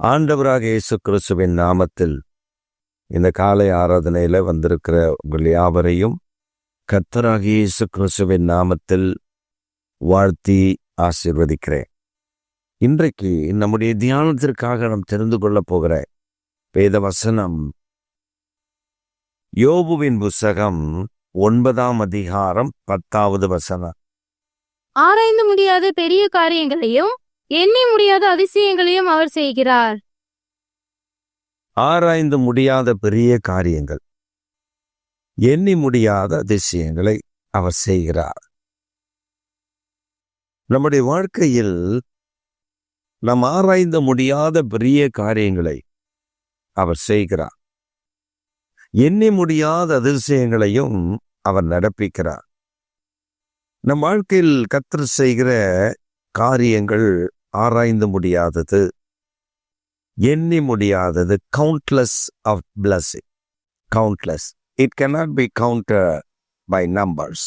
ஆண்டவராக இயேசு கிறிஸ்துவின் நாமத்தில் இந்த காலை ஆராதனையில வந்திருக்கிற உங்கள் யாவரையும் கர்த்தராகிய இயேசு கிறிஸ்துவின் நாமத்தில் வாழ்த்தி ஆசீர்வதிக்கிறேன். இன்றைக்கு நம்முடைய தியானத்திற்காக நாம் தெரிந்து கொள்ள போகிற வேத வசனம் யோபுவின் புஸ்தகம் 9ஆம் அதிகாரம் 10வது வசனம். ஆராய்ந்து முடியாத பெரிய காரியங்களையும் எண்ணி முடியாத அதிசயங்களையும் அவர் செய்கிறார். ஆராய்ந்து முடியாத பெரிய காரியங்கள், எண்ணி முடியாத அதிசயங்களை அவர் செய்கிறார். நம்முடைய வாழ்க்கையில் நாம் ஆராய்ந்து முடியாத பெரிய காரியங்களை அவர் செய்கிறார். எண்ணி முடியாத அதிசயங்களையும் அவர் நடப்பிக்கிறார். நம் வாழ்க்கையில் கர்த்தர் செய்கிற காரியங்கள் ஆராய்ந்து முடியாதது, எண்ணி முடியாதது. Countless of blessing, countless. It cannot be counted by numbers.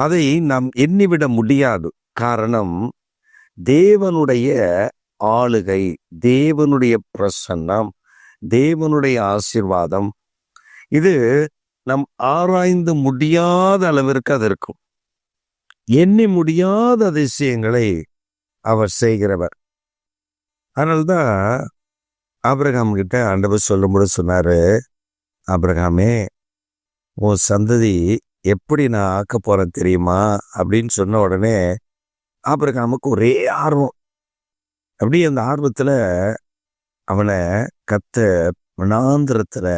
அதை நாம் எண்ணிவிட முடியாது. காரணம், தேவனுடைய ஆளுகை, தேவனுடைய பிரசன்னம், தேவனுடைய ஆசீர்வாதம், இது நம் ஆராய்ந்து முடியாத அளவிற்கு அது இருக்கும். எண்ணி முடியாத அதிசயங்களை அவர் செய்கிறவர். அதனால்தான் ஆபிரகாம் கிட்ட ஆண்டவர் சொல்லும்போது சொன்னாரு, ஆபிரகாமே, உன் சந்ததி எப்படி நான் ஆக்க போறேன் தெரியுமா அப்படின்னு சொன்ன உடனே ஆபிரகாமுக்கு ஒரே ஆர்வம். அப்படி அந்த ஆர்வத்துல அவனை கர்த்தர் வனாந்திரத்துல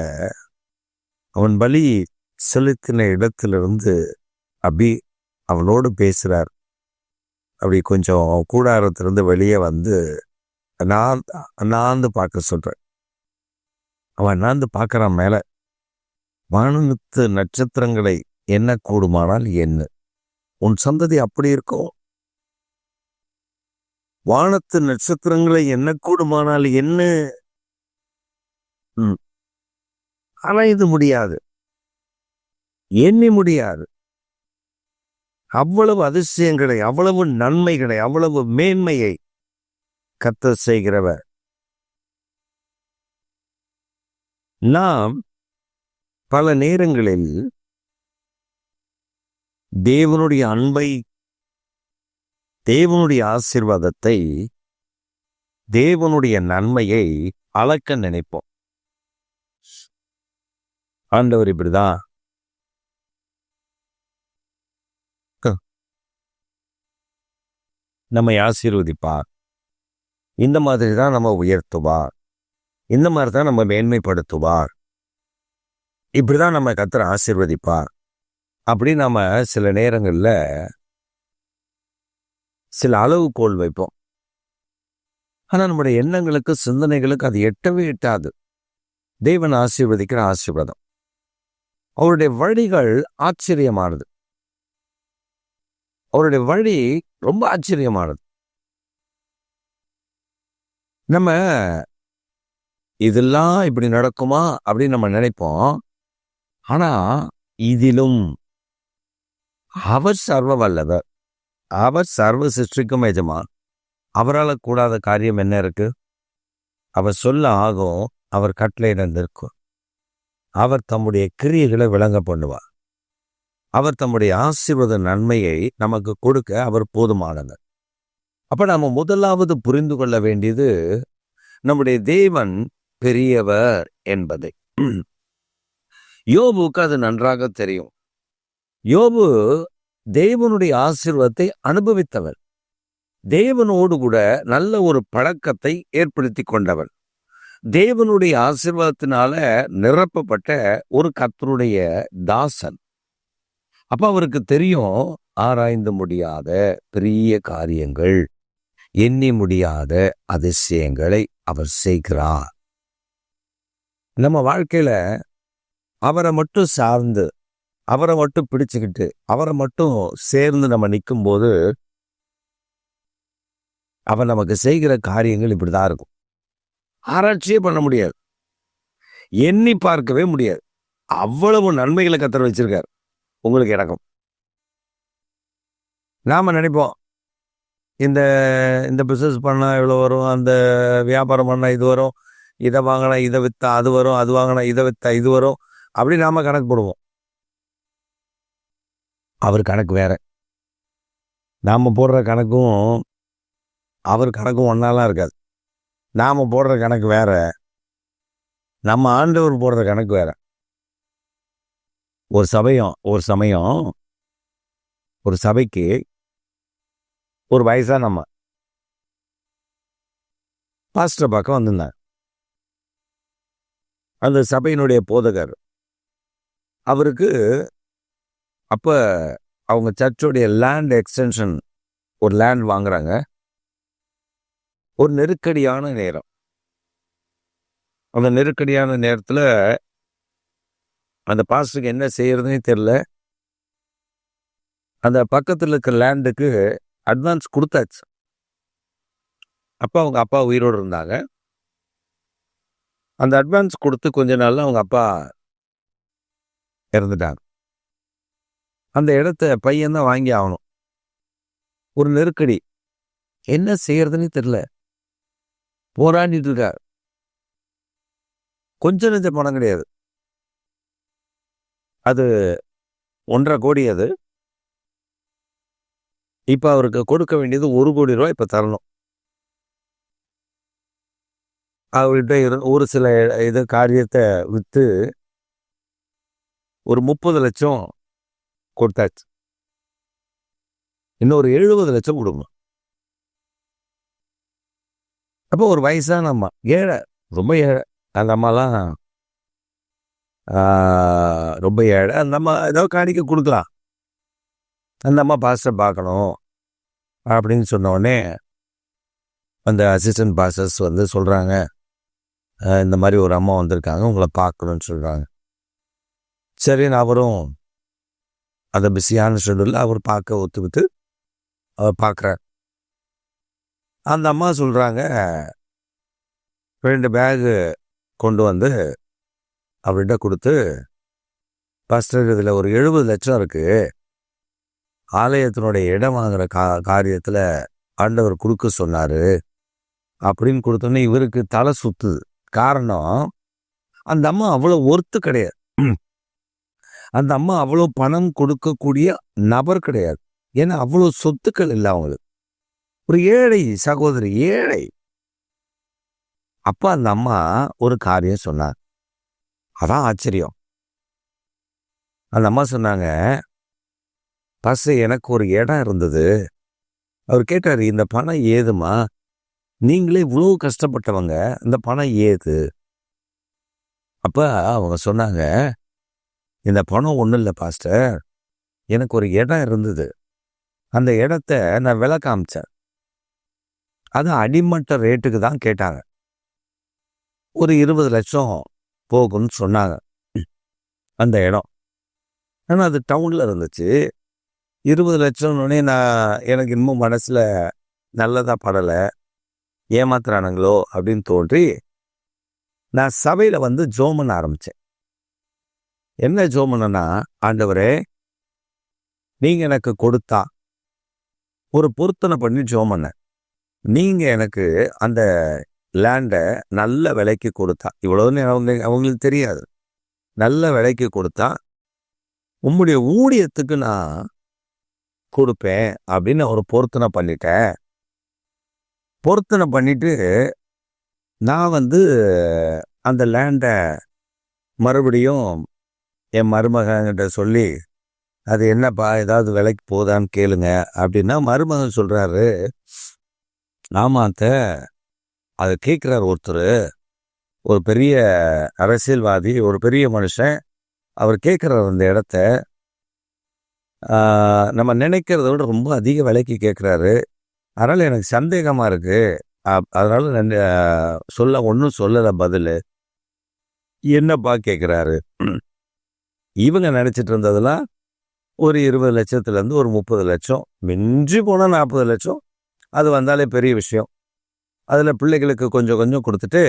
அவன் பலி செலுத்தின இடத்திலிருந்து அப்படி அவனோடு பேசுறார். அப்படி கொஞ்சம் கூடாரத்திலிருந்து வெளியே வந்து அண்ணாந்து பார்க்க சொல்றேன். அவன் அண்ணாந்து பார்க்கறான் மேல. வானத்து நட்சத்திரங்களை என்ன கூடுமானால் என்ன, உன் சந்ததி அப்படி இருக்கும். வானத்து நட்சத்திரங்களை என்ன கூடுமானால் என்ன, ஆனா இது முடியாது, எண்ணி முடியாது. அவ்வளவு அதிசயங்களை, அவ்வளவு நன்மைகளை, அவ்வளவு மேன்மையை கர்த்தர் செய்கிறவர். நாம் பல நேரங்களில் தேவனுடைய அன்பை, தேவனுடைய ஆசீர்வாதத்தை, தேவனுடைய நன்மையை அளக்க நினைப்போம். ஆண்டவர் இப்படிதான் நம்மை ஆசீர்வதிப்பார், இந்த மாதிரி தான் நம்ம உயர்த்துவார், இந்த மாதிரி தான் நம்ம மேன்மைப்படுத்துவார், இப்படிதான் நம்ம கர்த்தர் ஆசீர்வதிப்பார் அப்படி நம்ம சில நேரங்கள்ல சில அளவுகோல் வைப்போம். ஆனா நம்முடைய எண்ணங்களுக்கு, சிந்தனைகளுக்கு அது எட்டவே எட்டாது. தேவன் ஆசீர்வதிக்கிற ஆசீர்வாதம், அவருடைய வழிகள் ஆச்சரியமானது. அவருடைய வழி ரொம்ப ஆச்சரியமானது. நம்ம இதெல்லாம் இப்படி நடக்குமா அப்படின்னு நம்ம நினைப்போம். ஆனா இதிலும் அவர் சர்வ வல்லவர், அவர் சர்வ சிருஷ்டிக்கும் எஜமான். அவரால் கூடாத காரியம் என்ன இருக்கு? அவர் சொல்ல ஆகும், அவர் கட்டளையிட நிற்கும். அவர் தம்முடைய கிரியைகளை விளங்க பண்ணுவார். அவர் தம்முடைய ஆசீர்வாத நன்மையை நமக்கு கொடுக்க அவர் போதுமானவர். அப்ப நாம முதலாவது புரிந்து கொள்ள வேண்டியது, நம்முடைய தேவன் பெரியவர் என்பதை. யோபுக்கு அது நன்றாக தெரியும். யோபு தேவனுடைய ஆசீர்வாதத்தை அனுபவித்தவர். தேவனோடு கூட நல்ல ஒரு பழக்கத்தை ஏற்படுத்தி கொண்டவர். தேவனுடைய ஆசீர்வாதத்தினால நிரப்பப்பட்ட ஒரு கர்த்தருடைய தாசன். அப்ப அவருக்கு தெரியும், ஆராய்ந்து முடியாத பெரிய காரியங்கள், எண்ணி முடியாத அதிசயங்களை அவர் செய்கிறார். நம்ம வாழ்க்கையில அவரை மட்டும் சார்ந்து, அவரை மட்டும் பிடிச்சுக்கிட்டு, அவரை மட்டும் சேர்ந்து நம்ம நிற்கும் போது அவர் நமக்கு செய்கிற காரியங்கள் இப்படிதான் இருக்கும். ஆராய்ச்சியே பண்ண முடியாது, எண்ணி பார்க்கவே முடியாது. அவ்வளவு நன்மைகளை கர்த்தர் வச்சிருக்கார் உங்களுக்கு எனக்கும். நாம நினைப்போம், இந்த இந்த பிஸ்னஸ் பண்ணால் இவ்வளோ வரும், அந்த வியாபாரம் பண்ணால் இது வரும், இதை வாங்கினா இதை விற்றா அது வரும், அது வாங்கினா இதை விற்றா இது வரும், அப்படி நாம் கணக்கு போடுவோம். அவர் கணக்கு வேற. நாம் போடுற கணக்கும் அவர் கணக்கும் ஒன்றாலாம் இருக்காது. நாம் போடுற கணக்கு வேற, நம்ம ஆண்டவர் போடுற கணக்கு வேற. ஒரு சமயம் ஒரு சபைக்கு ஒரு வயசான பாஸ்டர் பக்கம் வந்திருந்தாங்க. அந்த சபையினுடைய போதகர் அவருக்கு அப்போ அவங்க சர்ச்சுடைய லேண்ட் எக்ஸ்டென்ஷன் ஒரு லேண்ட் வாங்குறாங்க. ஒரு நெருக்கடியான நேரம். அந்த நெருக்கடியான நேரத்தில் அந்த பாஸ்டருக்கு என்ன செய்யறதுன்னே தெரியல. அந்த பக்கத்தில் இருக்கிற லேண்டுக்கு அட்வான்ஸ் கொடுத்தாச்சு. அப்போ அவங்க அப்பா உயிரோடு இருந்தாங்க. அந்த அட்வான்ஸ் கொடுத்து கொஞ்ச நாள்ல அவங்க அப்பா இறந்துட்டாங்க. அந்த இடத்த பையன்தான் வாங்கி ஆகணும். ஒரு நெருக்கடி, என்ன செய்யறதுன்னு தெரியல, போராடிட்டு இருக்கார். கொஞ்சம் நெஞ்ச பணம் கிடையாது, அது 1.5 கோடி. அது இப்ப அவருக்கு கொடுக்க வேண்டியது 1 கோடி ரூபாய் இப்ப தரணும். அவர்கிட்ட ஒரு சில இது காரியத்தை வித்து ஒரு 30 லட்சம் கொடுத்தாச்சு. இன்னும் ஒரு 70 லட்சம் கொடுக்கணும். அப்போ ஒரு வயசான அம்மா, ஏழை, ரொம்ப ஏழை. அந்த அம்மாலாம் ரொம்ப ஏழை. அந்த அம்மா ஏதாவது காணிக்க கொடுக்கலாம். அந்த அம்மா பாஸ்டர் பார்க்கணும் அப்படின்னு சொன்ன உடனே அந்த அசிஸ்டன்ட் பாஸ்டர்ஸ் வந்து சொல்கிறாங்க, இந்த மாதிரி ஒரு அம்மா வந்திருக்காங்க, உங்களை பார்க்கணும்னு சொல்கிறாங்க. சரின்னு அவரும் அந்த பிஸியான ஷெட்யூலில் அவர் பார்க்க ஒத்துக்கிட்டு அவர் பார்க்குறார். அந்த அம்மா சொல்கிறாங்க, 2 பேகு கொண்டு வந்து அவர்கிட்ட கொடுத்து, பாஸ்டர் இதில் ஒரு 70 லட்சம் இருக்குது, ஆலயத்தினுடைய இடம் வாங்குற காரியத்தில் ஆண்டவர் கொடுக்க சொன்னார் அப்படின்னு கொடுத்தோன்னே இவருக்கு தலை சுத்துது. காரணம், அந்த அம்மா அவ்வளோ ஒர்த்து கிடையாது. அந்த அம்மா அவ்வளோ பணம் கொடுக்கக்கூடிய நபர் கிடையாது. ஏன்னா அவ்வளோ சொத்துக்கள் இல்லை அவங்களுக்கு. ஒரு ஏழை சகோதரி, ஏழை. அப்ப அந்த அம்மா ஒரு காரியம் சொன்னார். அதான் ஆச்சரியம். அந்த அம்மா சொன்னாங்க, பாஸ்டர் எனக்கு ஒரு இடம் இருந்தது. அவர் கேட்டார், இந்த பணம் ஏதுமா, நீங்களே இவ்வளோ கஷ்டப்பட்டவங்க, இந்த பணம் ஏது? அப்ப அவங்க சொன்னாங்க, இந்த பணம் ஒன்றும் இல்லை பாஸ்டர், எனக்கு ஒரு இடம் இருந்தது, அந்த இடத்த நான் விலை காமிச்சேன், அது அடிமட்ட ரேட்டுக்கு தான் கேட்டாங்க, ஒரு 20 லட்சம் போகும்னு சொன்னாங்க அந்த இடம். ஆனால் அது டவுனில் இருந்துச்சு. 20 லட்சம்னே எனக்கு இன்னும் மனசில் நல்லதாக படலை, ஏமாத்துறானுங்களோ அப்படின்னு தோன்றி நான் சபையில் வந்து ஜெபம் பண்ண ஆரம்பித்தேன். என்ன ஜெபம் பண்ணேன்னா, ஆண்டவரே நீங்கள் எனக்கு கொடுத்தா, ஒரு பொருத்தனை பண்ணி ஜெபம் பண்ணேன், நீங்கள் எனக்கு அந்த லேண்டை நல்ல விலைக்கு கொடுத்தா, இவ்வளோன்னு அவங்களுக்கு தெரியாது, நல்ல விலைக்கு கொடுத்தா உம்முடைய ஊழியத்துக்கு நான் கொடுப்பேன் அப்படின்னு ஒரு பொருத்தனை பண்ணிட்டேன். பொருத்தனை பண்ணிட்டு நான் வந்து அந்த லேண்டை மறுபடியும் என் மருமகன்கிட்ட சொல்லி, அது என்னப்பா ஏதாவது விலைக்கு போதான்னு கேளுங்க அப்படின்னா, மருமகன் சொல்கிறாரு, ஆமாத்த, அதை கேட்குறாரு ஒருத்தர், ஒரு பெரிய அரசியல்வாதி, ஒரு பெரிய மனுஷன், அவர் கேட்குறாரு அந்த இடத்த, நம்ம நினைக்கிறத விட ரொம்ப அதிக விலைக்கு கேட்குறாரு. அதனால் எனக்கு சந்தேகமாக இருக்குது, அதனால் நான் ஒன்றும் சொல்லலை பதில். என்னப்பா கேட்குறாரு? இவங்க நினச்சிட்டு இருந்ததெல்லாம் ஒரு 20 லட்சத்துலேருந்து ஒரு 30 லட்சம், மிஞ்சி போனால் 40 லட்சம், அது வந்தாலே பெரிய விஷயம். அதில் பிள்ளைகளுக்கு கொஞ்சம் கொஞ்சம் கொடுத்துட்டு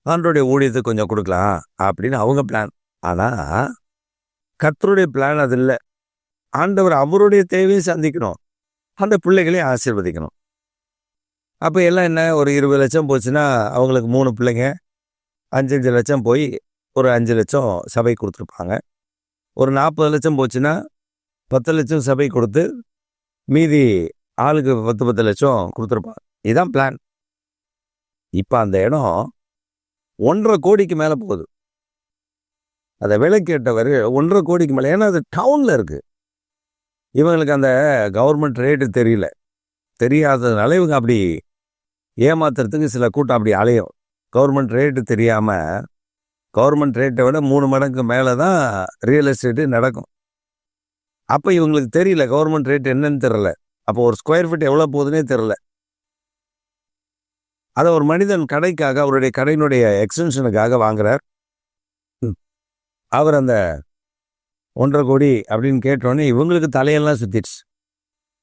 ஆண்டவருடைய ஊழியத்துக்கு கொஞ்சம் கொடுக்கலாம் அப்படின்னு அவங்க பிளான். ஆனால் கர்த்தருடைய பிளான் அது இல்லை. ஆண்டவர் அவருடைய தேவையை சந்திக்கணும். அந்த பிள்ளைகளையும் ஆசீர்வதிக்கணும். அப்போ எல்லாம் என்ன, ஒரு 20 லட்சம் போச்சுன்னா அவங்களுக்கு 3 பிள்ளைங்க, 5 லட்சம் போய் ஒரு 5 லட்சம் சபை கொடுத்துருப்பாங்க. ஒரு 40 லட்சம் போச்சுன்னா 10 லட்சம் சபை கொடுத்து மீதி ஆளுக்கு 10 லட்சம் கொடுத்துருப்பாங்க. இதுதான் பிளான். இப்போ அந்த இடம் 1.5 கோடிக்கு மேலே போகுது. அதை விலை கேட்டவர் 1.5 கோடிக்கு மேலே. ஏன்னா அது டவுனில் இருக்குது. இவங்களுக்கு அந்த கவர்மெண்ட் ரேட்டு தெரியல. தெரியாததுனால இவங்க அப்படி ஏமாத்துறதுக்கு சில கூட்டம் அப்படி அலையும். கவர்மெண்ட் ரேட்டு தெரியாமல் கவர்மெண்ட் ரேட்டை விட 3 மடங்கு மேலே தான் ரியல் எஸ்டேட்டு நடக்கும். அப்போ இவங்களுக்கு தெரியல கவர்மெண்ட் ரேட் என்னன்னு தெரில. அப்போ ஒரு ஸ்கொயர் ஃபீட் எவ்வளோ போகுதுன்னே தெரில. அதை ஒரு மனிதன் கடைக்காக, அவருடைய கடையினுடைய எக்ஸ்டென்ஷனுக்காக வாங்குறார். அவர் அந்த 1.5 கோடி அப்படின்னு கேட்டோடனே இவங்களுக்கு தலையெல்லாம் சுத்திடுச்சு.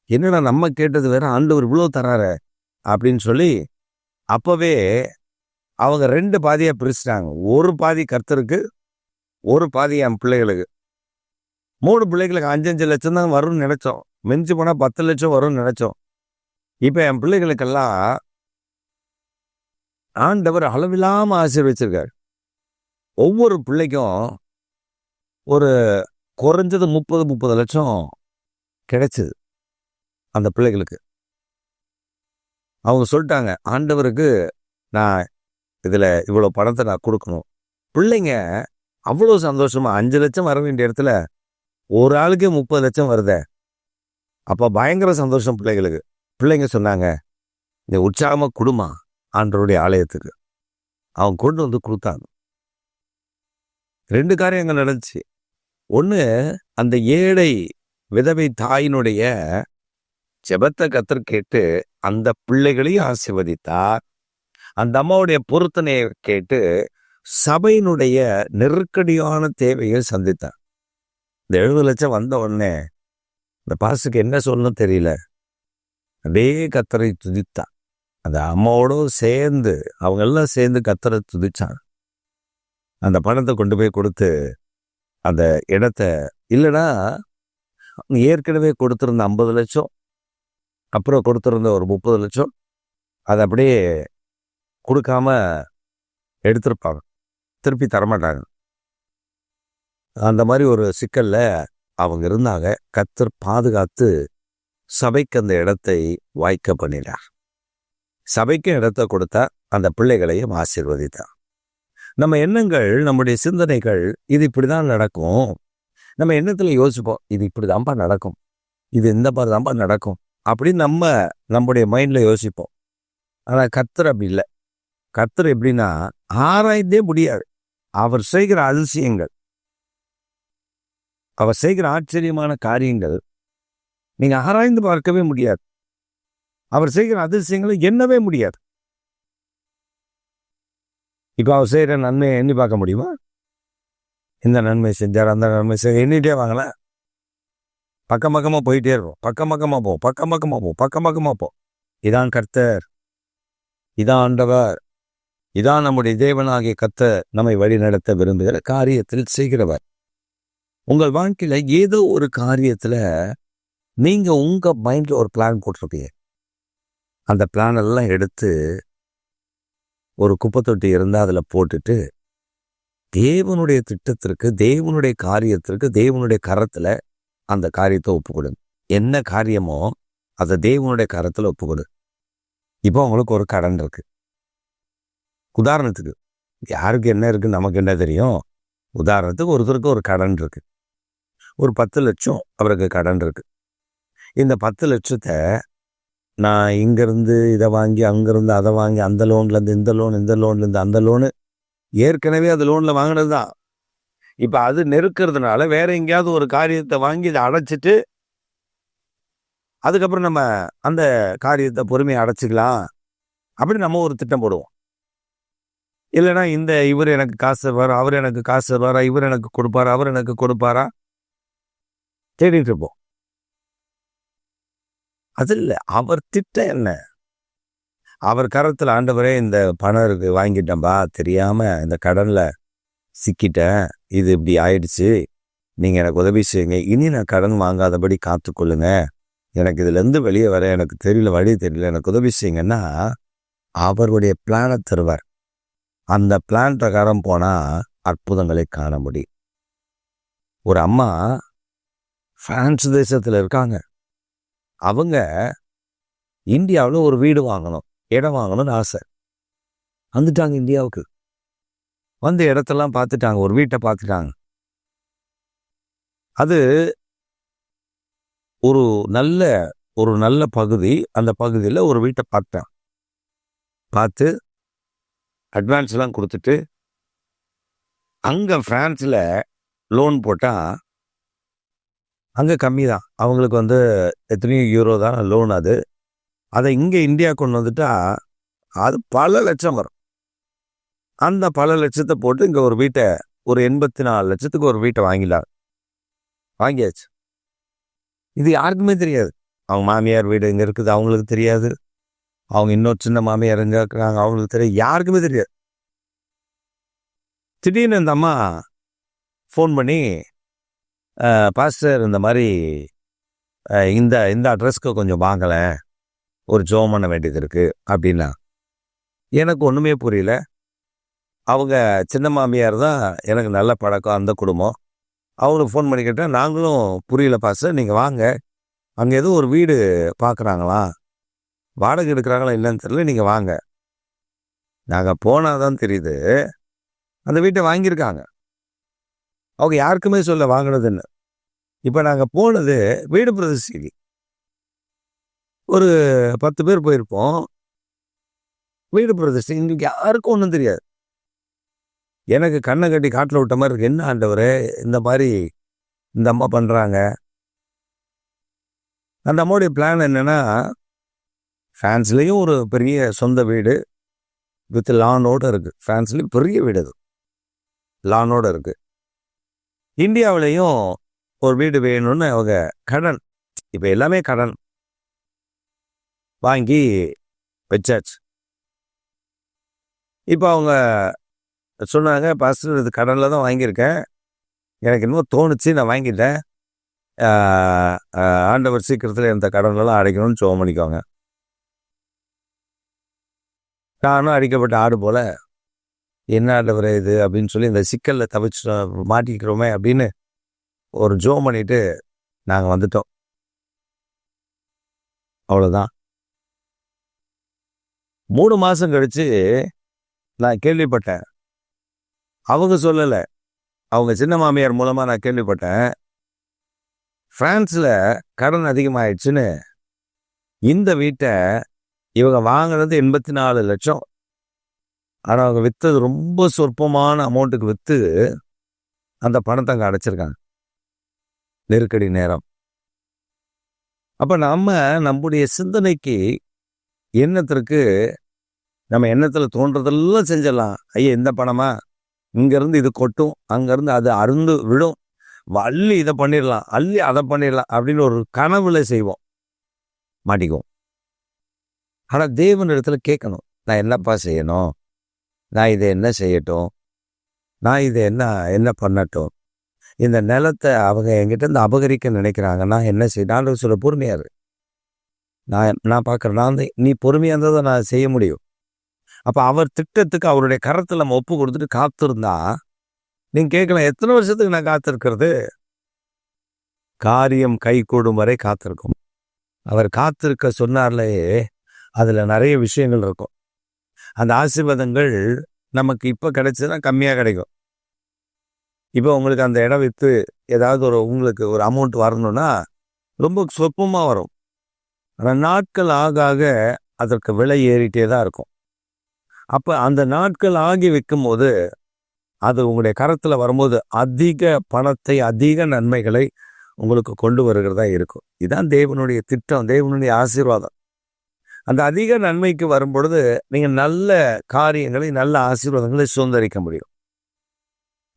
என்னடா நம்ம கேட்டது வேற, ஆண்டவர் இவ்வளோ தராரு அப்படின்னு சொல்லி அப்போவே அவங்க 2 பாதியாக பிரிச்சுட்டாங்க. ஒரு பாதி கர்த்தருக்கு, ஒரு பாதி என் பிள்ளைகளுக்கு. 3 பிள்ளைகளுக்கு 5 லட்சம் தான் வரும்னு நினச்சோம். மிஞ்சி போனால் 10 லட்சம் வரும்னு நினச்சோம். இப்போ என் பிள்ளைகளுக்கெல்லாம் ஆண்டவர் அளவில்லாமல் ஆசீர்வதிச்சிருக்கார். ஒவ்வொரு பிள்ளைக்கும் ஒரு குறைஞ்சது 30 லட்சம் கிடைச்சிது அந்த பிள்ளைகளுக்கு. அவங்க சொல்லிட்டாங்க, ஆண்டவருக்கு நான் இதில் இவ்வளோ பணத்தை நான் கொடுக்கணும். பிள்ளைங்க அவ்வளோ சந்தோஷமா 5 லட்சம் வர வேண்டிய இடத்துல ஒரு ஆளுக்கே 30 லட்சம் வருதே. அப்போ பயங்கர சந்தோஷம் பிள்ளைகளுக்கு. பிள்ளைங்க சொன்னாங்க, இந்த உற்சாகமாக கொடுமா ஆண்டவருடைய ஆலயத்துக்கு. அவங்க கொண்டு வந்து கொடுத்தாங்க. 2 காரியங்கள் நடந்துச்சு. ஒன்று, அந்த ஏழை விதவை தாயினுடைய ஜெபத்தை கர்த்தர் கேட்டு அந்த பிள்ளைகளையும் ஆசீர்வதித்தார். அந்த அம்மாவுடைய பொருத்தனையை கேட்டு சபையினுடைய நெருக்கடியான தேவையை சந்தித்தார். இந்த 70 லட்சம் வந்த உடனே இந்த பாஸ்டருக்கு என்ன சொல்லணும் தெரியல, அப்படியே கர்த்தரை துதித்தார். அந்த அம்மாவோட சேர்ந்து அவங்க எல்லாம் சேர்ந்து கர்த்தரை துதிச்சாங்க. அந்த பணத்தை கொண்டு போய் கொடுத்து அந்த இடத்த, இல்லைன்னா ஏற்கனவே கொடுத்துருந்த 50 லட்சம், அப்புறம் கொடுத்துருந்த ஒரு 30 லட்சம், அதை அப்படியே கொடுக்காம எடுத்திருப்பாங்க, திருப்பி தரமாட்டாங்க. அந்த மாதிரி ஒரு சிக்கல்ல அவங்க இருந்தாங்க. கர்த்தர் பாதுகாத்து சபைக்கு அந்த இடத்தை வாய்க்க பண்ணினார். சபைக்கு இடத்தை கொடுத்தா, அந்த பிள்ளைகளையும் ஆசீர்வதித்தார். நம்ம எண்ணங்கள், நம்முடைய சிந்தனைகள், இது இப்படிதான் நடக்கும். நம்ம எண்ணத்துல யோசிப்போம், இது இப்படிதான்ப்பா நடக்கும், இது இந்த மாதிரி தான்ப்பா நடக்கும் அப்படின்னு நம்முடைய மைண்ட்ல யோசிப்போம். ஆனா கர்த்தர் அப்படி இல்லை. கர்த்தர் எப்படின்னா, ஆராய்ந்தே முடியாது. அவர் செய்கிற அதிசயங்கள், அவர் செய்கிற ஆச்சரியமான காரியங்கள் நீங்க ஆராய்ந்து பார்க்கவே முடியாது. அவர் செய்கிற அதிசயங்களை எண்ணவே முடியாது. இப்போ அவர் செய்கிற நன்மையை எண்ணி பார்க்க முடியுமா? இந்த நன்மை செஞ்சார், அந்த நன்மை செஞ்ச எண்ணிட்டே வாங்கல. பக்கம் பக்கமாக போயிட்டே இருக்கும். பக்கம் பக்கமாக போ. இதான் கர்த்தர், இதான் ஆண்டவர், இதான் நம்முடைய தேவனாகிய கர்த்தர் நம்மை வழி நடத்த விரும்புகிற காரியத்தில் செய்கிறவர். உங்கள் வாழ்க்கையில ஏதோ ஒரு காரியத்துல நீங்க உங்க மைண்ட்ல ஒரு பிளான் போட்டிருப்பீங்க. அந்த பிளான் எல்லாம் எடுத்து ஒரு குப்பை தொட்டி இருந்தால் அதில் போட்டுட்டு தேவனுடைய திட்டத்திற்கு, தேவனுடைய காரியத்திற்கு, தேவனுடைய கரத்தில் அந்த காரியத்தை ஒப்புக்கொடுங்க. என்ன காரியமோ அதை தேவனுடைய கரத்தில் ஒப்புக்கொடு. இப்போ உங்களுக்கு ஒரு கடன் இருக்கு. உதாரணத்துக்கு, யாருக்கு என்ன இருக்குன்னு நமக்கு என்ன தெரியும்? உதாரணத்துக்கு ஒருத்தருக்கு ஒரு கடன் இருக்கு. ஒரு 10 லட்சம் அவருக்கு கடன் இருக்கு. இந்த 10 லட்சத்தை நான் இங்கேருந்து இதை வாங்கி, அங்கேருந்து அதை வாங்கி, அந்த லோன்லேருந்து இந்த லோன், இந்த லோன்லேருந்து அந்த லோனு, ஏற்கனவே அது லோனில் வாங்கினது தான். இப்போ அது நெருக்கிறதுனால வேற எங்கேயாவது ஒரு காரியத்தை வாங்கி இதை அடைச்சிட்டு அதுக்கப்புறம் நம்ம அந்த காரியத்தை பொறுமையை அடைச்சிக்கலாம் அப்படின்னு நம்ம ஒரு திட்டம் போடுவோம். இல்லைன்னா இவர் எனக்கு காசு தருவாரா, அவர் எனக்கு காசு தருவாரா, இவர் எனக்கு கொடுப்பாரா, அவர் எனக்கு கொடுப்பாரா தேடிட்டு இருப்போம். அது இல்லை, அவர் திட்டம் என்ன? அவர் கரத்தில், ஆண்டவரே இந்த பணம் இருக்கு, வாங்கிட்டேன்பா, தெரியாம இந்த கடன்ல சிக்கிட்டேன், இது இப்படி ஆயிடுச்சு, நீங்க எனக்கு உதவி செய்யுங்க, இனி நான் கடன் வாங்காதபடி காத்துக்கொள்ளுங்க எனக்கு இதுலேருந்து வெளியே வர எனக்கு தெரியல, வழி தெரியல, எனக்கு உதவி செய்யுங்கன்னா அவருடைய பிளானை தருவார். அந்த பிளான் பிரகாரம் போனால் அற்புதங்களை காண முடியும். ஒரு அம்மா பிரான்ஸ் தேசத்தில் இருக்காங்க. அவங்க இந்தியாவில் ஒரு வீடு வாங்கணும், இடம் வாங்கணும்னு ஆசை. வந்துட்டாங்க இந்தியாவுக்கு. வந்து இடத்தெல்லாம் பார்த்துட்டாங்க, ஒரு வீட்டை பார்த்துட்டாங்க. அது ஒரு நல்ல பகுதி. அந்த பகுதியில் ஒரு வீட்டை பார்த்தேன். பார்த்து அட்வான்ஸ்லாம் கொடுத்துட்டு அங்கே ஃப்ரான்ஸில் லோன் போட்டால் அங்கே கம்மி தான். அவங்களுக்கு வந்து எத்தனையோ யூரோ தான் லோன். அதை இங்கே இந்தியா கொண்டு வந்துட்டா அது பல லட்சம் வரும். அந்த பல லட்சத்தை போட்டு இங்கே ஒரு வீட்டை, ஒரு 84 லட்சத்துக்கு ஒரு வீட்டை வாங்கியாச்சு. இது யாருக்குமே தெரியாது. அவங்க மாமியார் வீடு இங்கே இருக்குது, அவங்களுக்கு தெரியாது. அவங்க இன்னொரு சின்ன மாமியார் எங்கே இருக்கிறாங்க, அவங்களுக்கு தெரியாது. யாருக்குமே தெரியாது. திடீர்னு இந்த அம்மா ஃபோன் பண்ணி, பாஸ்டர் இந்த மாதிரி இந்த அட்ரஸ்க்கு கொஞ்சம் வாங்கலை, ஒரு ஜெபம் பண்ண வேண்டியது இருக்குது அப்படின்னா. எனக்கு ஒன்றுமே புரியல. அவங்க சின்ன மாமியார் தான் எனக்கு நல்ல பழக்கம், அந்த குடும்பம். அவங்களுக்கு ஃபோன் பண்ணி கேட்டால், நாங்களும் புரியல பாஸ்டர், நீங்கள் வாங்க, அங்கே ஏதோ ஒரு வீடு பார்க்குறாங்களா, வாடகை எடுக்கிறாங்களா இல்லைன்னு தெரியல, நீங்கள் வாங்க. நாங்கள் போனால் தான் தெரியுது அந்த வீட்டை வாங்கியிருக்காங்க. அவங்க யாருக்குமே சொல்ல வாங்கினதுன்னு. இப்போ நாங்கள் போனது வீடு பிரதிஷ்டைக்கு. ஒரு 10 பேர் போயிருப்போம். வீடு பிரதிஷ்டை இன்றைக்கி யாருக்கும் ஒன்றும் தெரியாது. எனக்கு கண்ணை கட்டி காட்டில் விட்ட மாதிரி இருக்கு. என்ன ஆண்டவரே, இந்த மாதிரி இந்த அம்மா பண்ணுறாங்க. அந்த அம்மாவுடைய பிளான் என்னென்னா, ஃப்ரான்ஸ்லேயும் ஒரு பெரிய சொந்த வீடு வித் லானோடு இருக்குது. ஃப்ரான்ஸ்லேயும் பெரிய வீடு, அது லானோடு இருக்குது. இந்தியாவிலையும் ஒரு வீடு வேணும்னு அவங்க கடன், இப்போ எல்லாமே கடன் வாங்கி வச்சாச்சு. இப்போ அவங்க சொன்னாங்க, பாஸ்டர் இது கடனில் தான் வாங்கியிருக்கேன், எனக்கு இன்னும் தோணுச்சு, நான் வாங்கிட்டேன், ஆண்டவர் சீக்கிரத்தில் இந்த கடன்லாம் அடைக்கணும்னு ஜெபம் பண்ணிக்கோங்க. நானும் அடிக்கப்பட்ட ஆடு போல, என்ன ஆண்டவரே இது அப்படின்னு சொல்லி இந்த சிக்கலில் தவிச்சு மாட்டிக்கிறோமே அப்படின்னு ஒரு ஜெபம் பண்ணிட்டு நாங்கள் வந்துட்டோம். அவ்வளோதான். 3 மாதம் கழித்து நான் கேள்விப்பட்டேன். அவங்க சொல்லலை, அவங்க சின்ன மாமியார் மூலமாக நான் கேள்விப்பட்டேன். ஃப்ரான்ஸில் கடன் அதிகமாகிடுச்சுன்னு இந்த வீட்டை இவங்க வாங்கினது 84 லட்சம். ஆனால் அவங்க விற்றது ரொம்ப சொற்பமான அமௌண்ட்டுக்கு விற்று அந்த பணத்தை அங்கே அடைச்சிருக்காங்க, நெருக்கடி நேரம். அப்போ நம்முடைய சிந்தனைக்கு, எண்ணத்திற்கு, நம்ம எண்ணத்தில் தோன்றதெல்லாம் செஞ்சிடலாம். ஐயா இந்த பணமா, இங்கேருந்து இது கொட்டும், அங்கேருந்து அது அருந்து விடும், அள்ளி இதை பண்ணிடலாம், அள்ளி அதை பண்ணிடலாம் அப்படின்னு ஒரு கனவுல செய்வோம், மாட்டிக்குவோம். ஆனால் தேவன் இடத்துல கேட்கணும், நான் என்னப்பா செய்யணும், நான் இதை என்ன செய்யட்டும், நான் இதை என்ன பண்ணட்டும், இந்த நிலத்தை அவங்க என்கிட்ட இருந்து அபகரிக்க நினைக்கிறாங்க, நான் என்ன செய்ய சொல்ல பொறுமையாரு, நான் பார்க்குறேன், நீ பொறுமையாக இருந்தால் தான் நான் செய்ய முடியும். அப்போ அவர் திட்டத்துக்கு அவருடைய கரத்தில் நம்ம ஒப்பு கொடுத்துட்டு காத்திருந்தா, நீங்கள் கேட்கலாம், எத்தனை வருஷத்துக்கு நான் காத்திருக்கிறது? காரியம் கை கூடும் வரை காத்திருக்கும். அவர் காத்திருக்க சொன்னார்லையே, அதில் நிறைய விஷயங்கள் இருக்கும். அந்த ஆசீர்வாதங்கள் நமக்கு இப்போ கிடைச்சதுன்னா கம்மியாக கிடைக்கும். இப்போ உங்களுக்கு அந்த இடம் விற்று ஏதாவது உங்களுக்கு ஒரு அமௌண்ட் வரணும்னா ரொம்ப சொற்பமாக வரும். ஆனால் நாட்கள் ஆக ஆக அதற்கு விலை ஏறிட்டே தான் இருக்கும். அப்போ அந்த நாட்கள் ஆகி விற்கும் போது, அது உங்களுடைய கரத்தில் வரும்போது அதிக பணத்தை, அதிக நன்மைகளை உங்களுக்கு கொண்டு வருகிறதா இருக்கும். இதுதான் தேவனுடைய திட்டம், தேவனுடைய ஆசீர்வாதம். அந்த அதிக நன்மைக்கு வரும்பொழுது நீங்கள் நல்ல காரியங்களை, நல்ல ஆசீர்வாதங்களை சுதந்திரிக்க முடியும்.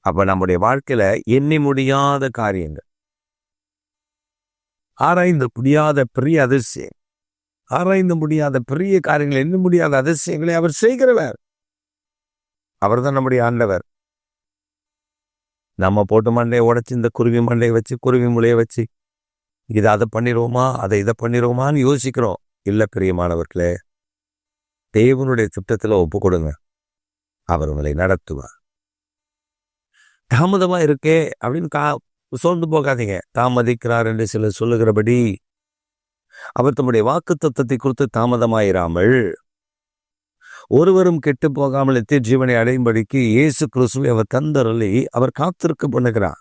அப்போ நம்முடைய வாழ்க்கையில் எண்ணி முடியாத காரியங்கள், ஆராய்ந்து முடியாத பெரிய அதிசயம், ஆராய்ந்து முடியாத பெரிய காரியங்கள், எண்ண முடியாத அதிசயங்களை அவர் செய்கிறவர். அவர் தான் நம்முடைய ஆண்டவர். நம்ம போட்டு மண்டையை உடைச்சி, இந்த குருவி மண்டையை வச்சு, குருவி முளையை வச்சு அதை பண்ணிடுவோமா, இதை பண்ணிடுவோமான்னு யோசிக்கிறோம். இல்லை பிரியமானவர்களே, தேவனுடைய திட்டத்தில் ஒப்பு கொடுங்க, அவர் உங்களை நடத்துவார். தாமதமா இருக்கே அப்படின்னு சோர்ந்து போகாதீங்க. தாமதிக்கிறார் என்று சிலர் சொல்லுகிறபடி அவர் தம்முடைய வாக்குத்தத்தத்தை குறித்து தாமதமாயிராமல் ஒருவரும் கெட்டு போகாமல் நித்திய ஜீவனை அடையும்படிக்கு இயேசு கிறிஸ்துவை அவர் தந்தருளி அவர் காத்திருக்க பண்ணுகிறார்.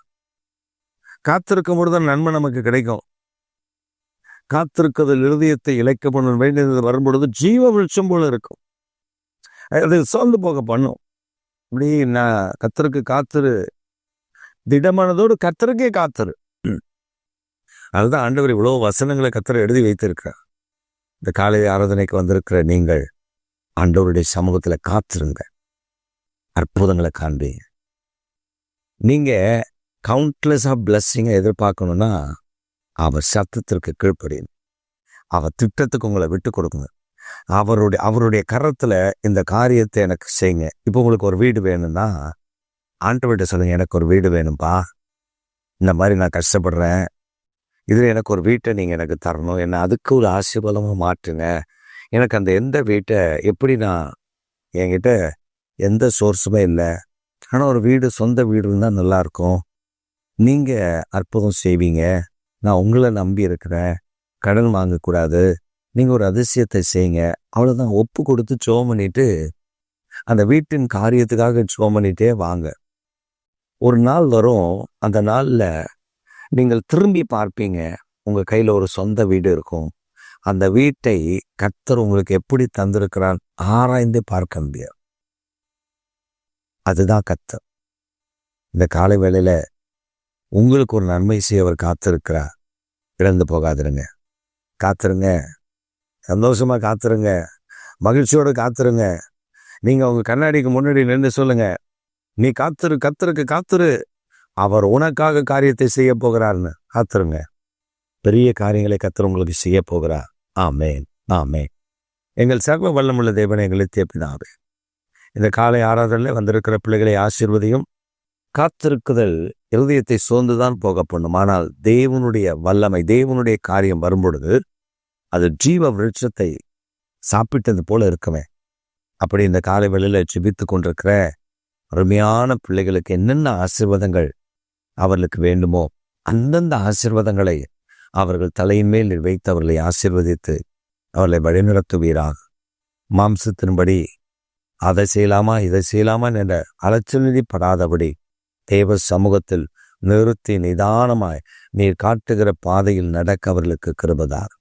காத்திருக்கும் பொழுதுதான் நன்மை நமக்கு கிடைக்கும். காத்திருக்கிறது இருதயத்தை இழைக்க பண்ண வேண்டியது வரும்பொழுது ஜீவ விருட்சம் போல இருக்கும். அது சோர்ந்து போக பண்ணும். இப்படி நான் கர்த்தருக்கு காத்திரு, திடமானதோடு கர்த்தருக்கே காத்திரு. அதுதான் ஆண்டவர் இவ்வளவு வசனங்களை கர்த்தர் எழுதி வைத்திருக்கிறார். இந்த காலை ஆராதனைக்கு வந்திருக்கிற நீங்கள் ஆண்டவருடைய சமூகத்துல காத்திருங்க, அற்புதங்களை காண்பீங்க. நீங்க கவுண்ட்லெஸ் ஆஃப் பிளஸ்ஸிங்கை எதிர்பார்க்கணும்னா அவர் சத்தத்திற்கு கீழ்ப்படியும், அவர் திட்டத்துக்கு உங்களை விட்டு கொடுக்குங்க. அவருடைய கரத்துல இந்த காரியத்தை எனக்கு செய்யுங்க. இப்போ உங்களுக்கு ஒரு வீடு வேணும்னா ஆண்டவர்கிட்ட சொல்லுங்க, எனக்கு ஒரு வீடு வேணும்பா, இந்த மாதிரி நான் கஷ்டப்படுறேன், இதில் எனக்கு ஒரு வீட்டை நீங்கள் எனக்கு தரணும், என்னை அதுக்கு ஒரு ஆசீர்வாதமாக மாற்றுங்க. எனக்கு அந்த எந்த வீட்டை எப்படி நான், என்கிட்ட எந்த சோர்ஸுமே இல்லை, ஆனால் ஒரு வீடு, சொந்த வீடு இருந்தால் நல்லாயிருக்கும், நீங்கள் அற்புதம் செய்வீங்க, நான் உங்களை நம்பி இருக்கிறேன், கடன் வாங்கக்கூடாது, நீங்கள் ஒரு அதிசயத்தை செய்யுங்க. அவ்வளோதான். ஒப்பு கொடுத்து ஜெபம் பண்ணிட்டு அந்த வீட்டின் காரியத்துக்காக ஜெபம் பண்ணிட்டே வாங்க. ஒரு நாள் வரும், அந்த நாளில் நீங்கள் திரும்பி பார்ப்பீங்க, உங்கள் கையில் ஒரு சொந்த வீடு இருக்கும். அந்த வீட்டை கர்த்தர் உங்களுக்கு எப்படி தந்திருக்கிறான் ஆராய்ந்து பார்க்க முடியாது. அதுதான் கர்த்தர். இந்த காலை வேளையில் உங்களுக்கு ஒரு நன்மை செய்ய அவர் காத்திருக்கிறார். இழந்து போகாதிருங்க, காத்திருங்க, சந்தோஷமாக காத்திருங்க, மகிழ்ச்சியோடு காத்திருங்க. நீங்கள் உங்கள் கண்ணாடிக்கு முன்னாடி நின்று சொல்லுங்க, நீ காத்திரு, கர்த்தருக்கு காத்திரு, அவர் உனக்காக காரியத்தை செய்ய போகிறார்னு காத்திருங்க. பெரிய காரியங்களை கர்த்தர் உங்களுக்கு செய்ய போகிறார். ஆமென், ஆமென். எங்கள் சர்வ வல்லமுள்ள தேவனை, எங்கள் நித்திய பிதாவே, இந்த காலை ஆராதனையில் வந்திருக்கிற பிள்ளைகளை ஆசீர்வதியும். காத்திருக்குதல் இருதயத்தை சோர்ந்துதான் போக பண்ணும். ஆனால் தேவனுடைய வல்லமை, தேவனுடைய காரியம் வரும்பொழுது அது ஜீவ விருட்சத்தை சாப்பிட்டது போல இருக்குமே. அப்படி இந்த காலை வேளையில் ஜெபித்து கொண்டிருக்கிற அருமையான பிள்ளைகளுக்கு என்னென்ன ஆசீர்வாதங்கள் அவர்களுக்கு வேண்டுமோ அந்தந்த ஆசீர்வாதங்களை அவர்கள் தலையின் மேல் வைத்து அவர்களை ஆசீர்வதித்து அவர்களை வழிநடத்துவீராக. மாம்சத்தின்படி அதை செய்யலாமா இதை செய்யலாமா என்ற அலச்சலிப்படாதபடி தேவ சமூகத்தில் நிறுத்தி நிதானமாய் நீர் காட்டுகிற பாதையில் நடக்க அவர்களுக்கு கிருபைதார்.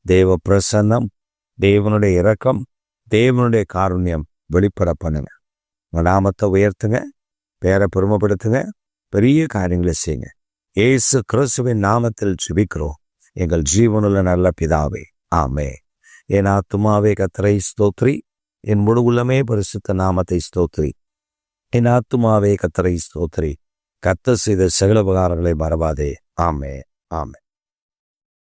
தேவ பிரசன்னம், தேவனுடைய இரக்கம், தேவனுடைய காருண்யம் வெளிப்பட பண்ணுங்க. நாமத்தை உயர்த்துங்க, பேரை பெருமைப்படுத்துங்க, பெரிய காரியங்களை செய்யுங்க. இயேசு கிறிஸ்துவின் நாமத்தில் ஜெபிக்கிறோம் எங்கள் ஜீவனுள்ள நல்ல பிதாவே, ஆமே. என் ஆத்துமாவே கர்த்தரை ஸ்தோத்ரி, என் முழு உள்ளமே பரிசுத்த நாமத்தை ஸ்தோத்ரி. என் ஆத்துமாவே கர்த்தரை ஸ்தோத்ரி, கர்த்தர் செய்த சகல உபகாரங்களை மறவாதே. ஆமே, ஆமே.